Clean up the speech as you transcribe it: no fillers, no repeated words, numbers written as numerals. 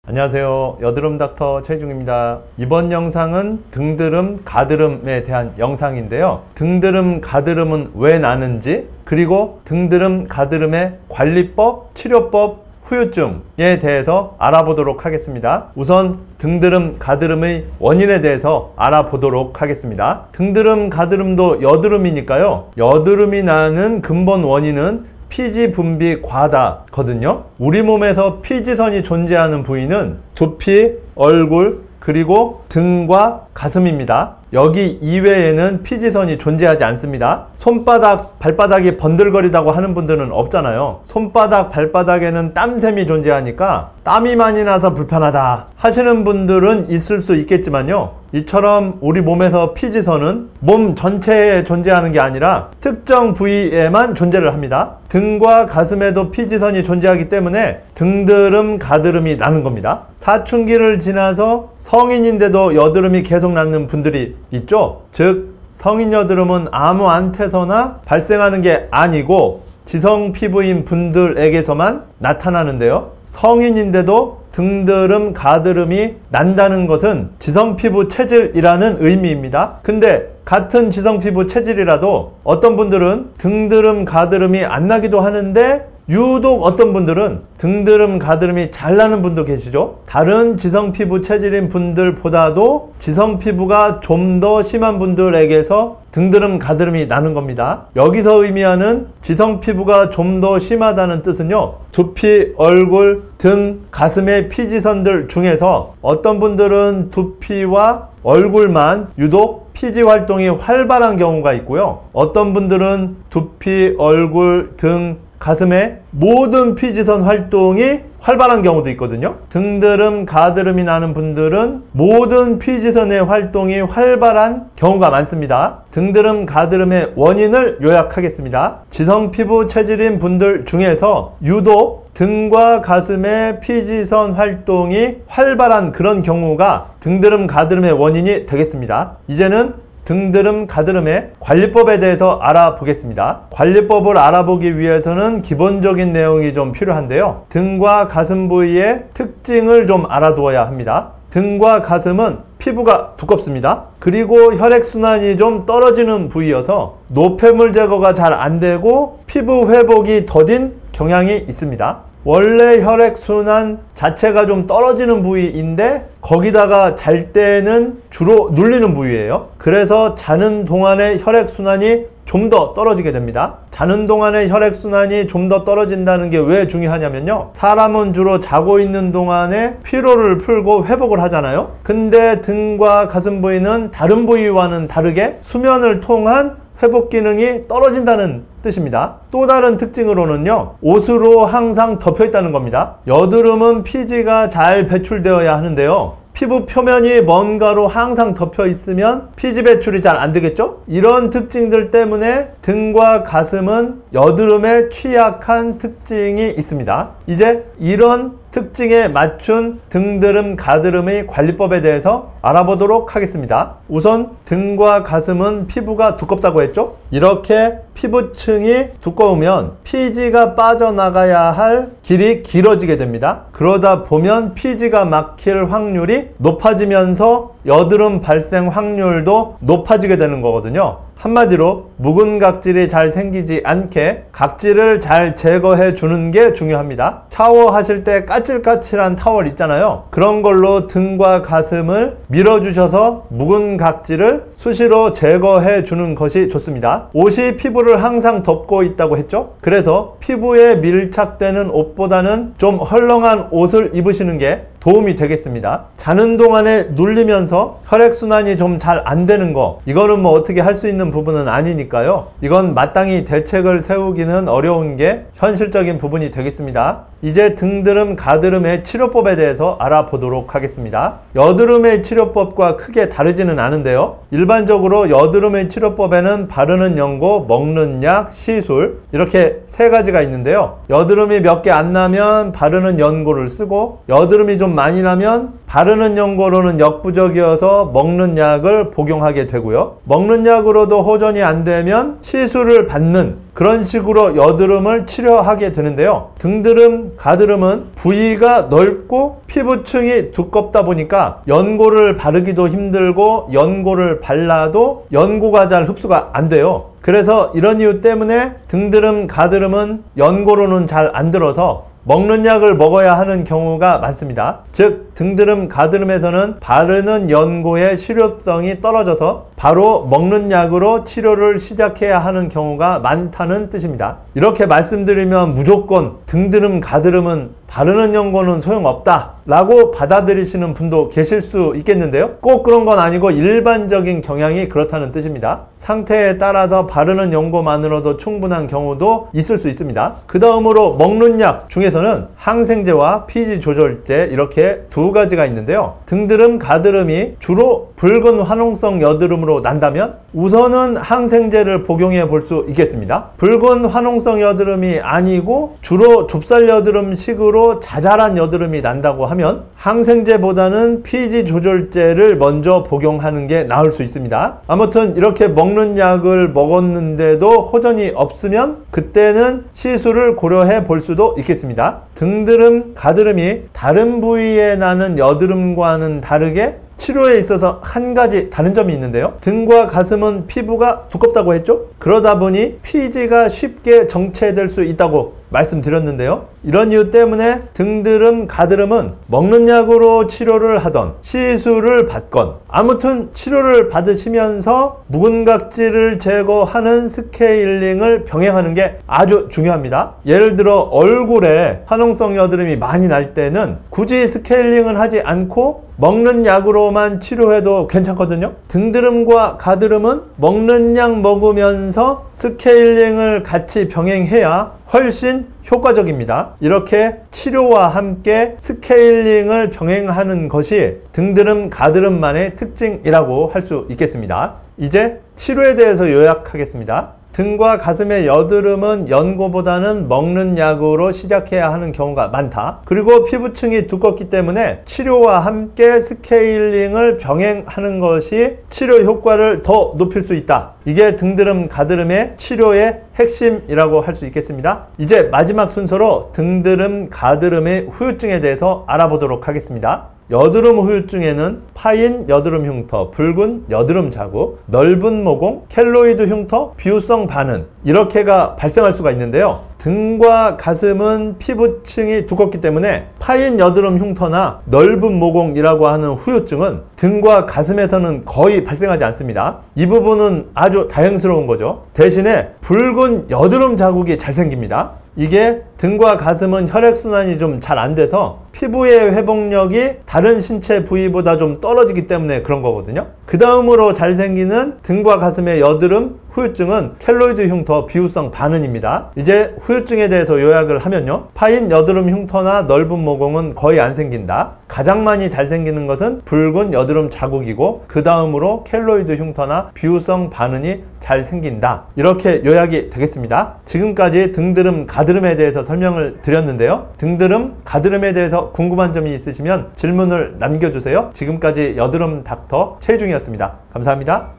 안녕하세요. 여드름 닥터 최희중입니다. 이번 영상은 등드름, 가드름에 대한 영상인데요. 등드름, 가드름은 왜 나는지, 그리고 등드름, 가드름의 관리법, 치료법, 후유증에 대해서 알아보도록 하겠습니다. 우선 등드름, 가드름의 원인에 대해서 알아보도록 하겠습니다. 등드름, 가드름도 여드름이니까요. 여드름이 나는 근본 원인은 피지 분비 과다거든요. 우리 몸에서 피지선이 존재하는 부위는 두피, 얼굴, 그리고 등과 가슴입니다. 여기 이외에는 피지선이 존재하지 않습니다. 손바닥, 발바닥이 번들거리다고 하는 분들은 없잖아요. 손바닥, 발바닥에는 땀샘이 존재하니까 땀이 많이 나서 불편하다 하시는 분들은 있을 수 있겠지만요. 이처럼 우리 몸에서 피지선은 몸 전체에 존재하는 게 아니라 특정 부위에만 존재를 합니다. 등과 가슴에도 피지선이 존재하기 때문에 등드름, 가드름이 나는 겁니다. 사춘기를 지나서 성인인데도 여드름이 계속 나는 분들이 있죠. 즉 성인 여드름은 아무한테서나 발생하는 게 아니고 지성 피부인 분들에게서만 나타나는데요. 성인인데도 등드름, 가드름이 난다는 것은 지성피부 체질이라는 의미입니다. 근데 같은 지성피부 체질이라도 어떤 분들은 등드름, 가드름이 안 나기도 하는데 유독 어떤 분들은 등드름, 가드름이 잘 나는 분도 계시죠. 다른 지성피부 체질인 분들보다도 지성피부가 좀 더 심한 분들에게서 등드름, 가드름이 나는 겁니다. 여기서 의미하는 지성피부가 좀 더 심하다는 뜻은요, 두피, 얼굴, 등, 가슴의 피지선들 중에서 어떤 분들은 두피와 얼굴만 유독 피지 활동이 활발한 경우가 있고요. 어떤 분들은 두피, 얼굴, 등, 가슴의 모든 피지선 활동이 활발한 경우도 있거든요. 등드름, 가드름이 나는 분들은 모든 피지선의 활동이 활발한 경우가 많습니다. 등드름, 가드름의 원인을 요약하겠습니다. 지성피부 체질인 분들 중에서 유독 등과 가슴의 피지선 활동이 활발한 그런 경우가 등드름, 가드름의 원인이 되겠습니다. 이제는 등드름, 가드름의 관리법에 대해서 알아보겠습니다. 관리법을 알아보기 위해서는 기본적인 내용이 좀 필요한데요. 등과 가슴 부위의 특징을 좀 알아두어야 합니다. 등과 가슴은 피부가 두껍습니다. 그리고 혈액순환이 좀 떨어지는 부위여서 노폐물 제거가 잘 안 되고 피부 회복이 더딘 경향이 있습니다. 원래 혈액순환 자체가 좀 떨어지는 부위인데 거기다가 잘 때는 주로 눌리는 부위예요. 그래서 자는 동안에 혈액순환이 좀 더 떨어지게 됩니다. 자는 동안에 혈액순환이 좀 더 떨어진다는 게 왜 중요하냐면요, 사람은 주로 자고 있는 동안에 피로를 풀고 회복을 하잖아요. 근데 등과 가슴 부위는 다른 부위와는 다르게 수면을 통한 회복 기능이 떨어진다는 뜻입니다. 또 다른 특징으로는요, 옷으로 항상 덮여 있다는 겁니다. 여드름은 피지가 잘 배출되어야 하는데요, 피부 표면이 뭔가로 항상 덮여 있으면 피지 배출이 잘 안 되겠죠? 이런 특징들 때문에 등과 가슴은 여드름에 취약한 특징이 있습니다. 이제 이런 특징에 맞춘 등드름, 가드름의 관리법에 대해서 알아보도록 하겠습니다. 우선 등과 가슴은 피부가 두껍다고 했죠? 이렇게 피부층이 두꺼우면 피지가 빠져나가야 할 길이 길어지게 됩니다. 그러다 보면 피지가 막힐 확률이 높아지면서 여드름 발생 확률도 높아지게 되는 거거든요. 한마디로 묵은 각질이 잘 생기지 않게 각질을 잘 제거해 주는 게 중요합니다. 샤워하실 때 까칠까칠한 타월 있잖아요. 그런 걸로 등과 가슴을 밀어주셔서 묵은 각질을 수시로 제거해 주는 것이 좋습니다. 옷이 피부를 항상 덮고 있다고 했죠. 그래서 피부에 밀착되는 옷보다는 좀 헐렁한 옷을 입으시는 게 도움이 되겠습니다. 자는 동안에 눌리면서 혈액순환이 좀 잘 안 되는 거, 이거는 뭐 어떻게 할 수 있는 부분은 아니니까요. 이건 마땅히 대책을 세우기는 어려운 게 현실적인 부분이 되겠습니다. 이제 등드름, 가드름의 치료법에 대해서 알아보도록 하겠습니다. 여드름의 치료법과 크게 다르지는 않은데요, 일반적으로 여드름의 치료법에는 바르는 연고, 먹는 약, 시술, 이렇게 세 가지가 있는데요, 여드름이 몇 개 안 나면 바르는 연고를 쓰고, 여드름이 좀 많이 나면 바르는 연고로는 역부족이어서 먹는 약을 복용하게 되고요. 먹는 약으로도 호전이 안 되면 시술을 받는 그런 식으로 여드름을 치료하게 되는데요. 등드름, 가드름은 부위가 넓고 피부층이 두껍다 보니까 연고를 바르기도 힘들고 연고를 발라도 연고가 잘 흡수가 안 돼요. 그래서 이런 이유 때문에 등드름, 가드름은 연고로는 잘 안 들어서 먹는 약을 먹어야 하는 경우가 많습니다. 즉 등드름, 가드름에서는 바르는 연고의 실효성이 떨어져서 바로 먹는 약으로 치료를 시작해야 하는 경우가 많다는 뜻입니다. 이렇게 말씀드리면 무조건 등드름, 가드름은 바르는 연고는 소용없다 라고 받아들이시는 분도 계실 수 있겠는데요. 꼭 그런 건 아니고 일반적인 경향이 그렇다는 뜻입니다. 상태에 따라서 바르는 연고만으로도 충분한 경우도 있을 수 있습니다. 그 다음으로 먹는 약 중에서는 항생제와 피지 조절제 이렇게 두 가지가 있는데요. 등드름, 가드름이 주로 붉은 화농성 여드름으로 난다면 우선은 항생제를 복용해 볼 수 있겠습니다. 붉은 화농성 여드름이 아니고 주로 좁쌀 여드름식으로 자잘한 여드름이 난다고 하면 항생제보다는 피지 조절제를 먼저 복용하는 게 나을 수 있습니다. 아무튼 이렇게 먹는 약을 먹었는데도 호전이 없으면 그때는 시술을 고려해 볼 수도 있겠습니다. 등드름, 가드름이 다른 부위에 나는 여드름과는 다르게 치료에 있어서 한 가지 다른 점이 있는데요. 등과 가슴은 피부가 두껍다고 했죠? 그러다 보니 피지가 쉽게 정체될 수 있다고 말씀드렸는데요. 이런 이유 때문에 등드름, 가드름은 먹는 약으로 치료를 하던 시술을 받건 아무튼 치료를 받으시면서 묵은 각질을 제거하는 스케일링을 병행하는 게 아주 중요합니다. 예를 들어 얼굴에 화농성 여드름이 많이 날 때는 굳이 스케일링을 하지 않고 먹는 약으로만 치료해도 괜찮거든요. 등드름과 가드름은 먹는 약 먹으면서 스케일링을 같이 병행해야 훨씬 효과적입니다. 이렇게 치료와 함께 스케일링을 병행하는 것이 등드름, 가드름만의 특징이라고 할 수 있겠습니다. 이제 치료에 대해서 요약하겠습니다. 등과 가슴의 여드름은 연고보다는 먹는 약으로 시작해야 하는 경우가 많다. 그리고 피부층이 두껍기 때문에 치료와 함께 스케일링을 병행하는 것이 치료 효과를 더 높일 수 있다. 이게 등드름, 가드름의 치료의 핵심이라고 할 수 있겠습니다. 이제 마지막 순서로 등드름, 가드름의 후유증에 대해서 알아보도록 하겠습니다. 여드름 후유증에는 파인 여드름 흉터, 붉은 여드름 자국, 넓은 모공, 켈로이드 흉터, 비후성 반응 이렇게가 발생할 수가 있는데요. 등과 가슴은 피부층이 두껍기 때문에 파인 여드름 흉터나 넓은 모공이라고 하는 후유증은 등과 가슴에서는 거의 발생하지 않습니다. 이 부분은 아주 다행스러운 거죠. 대신에 붉은 여드름 자국이 잘 생깁니다. 이게 등과 가슴은 혈액순환이 좀 잘 안 돼서 피부의 회복력이 다른 신체 부위보다 좀 떨어지기 때문에 그런 거거든요. 그 다음으로 잘 생기는 등과 가슴의 여드름 후유증은 켈로이드 흉터 비후성 반응입니다. 이제 후유증에 대해서 요약을 하면요. 파인 여드름 흉터나 넓은 모공은 거의 안 생긴다. 가장 많이 잘 생기는 것은 붉은 여드름 자국이고 그 다음으로 켈로이드 흉터나 비후성 반응이 잘 생긴다. 이렇게 요약이 되겠습니다. 지금까지 등드름, 가드름에 대해서 설명을 드렸는데요. 등드름, 가드름에 대해서 궁금한 점이 있으시면 질문을 남겨주세요. 지금까지 여드름 닥터 최중이었습니다. 감사합니다.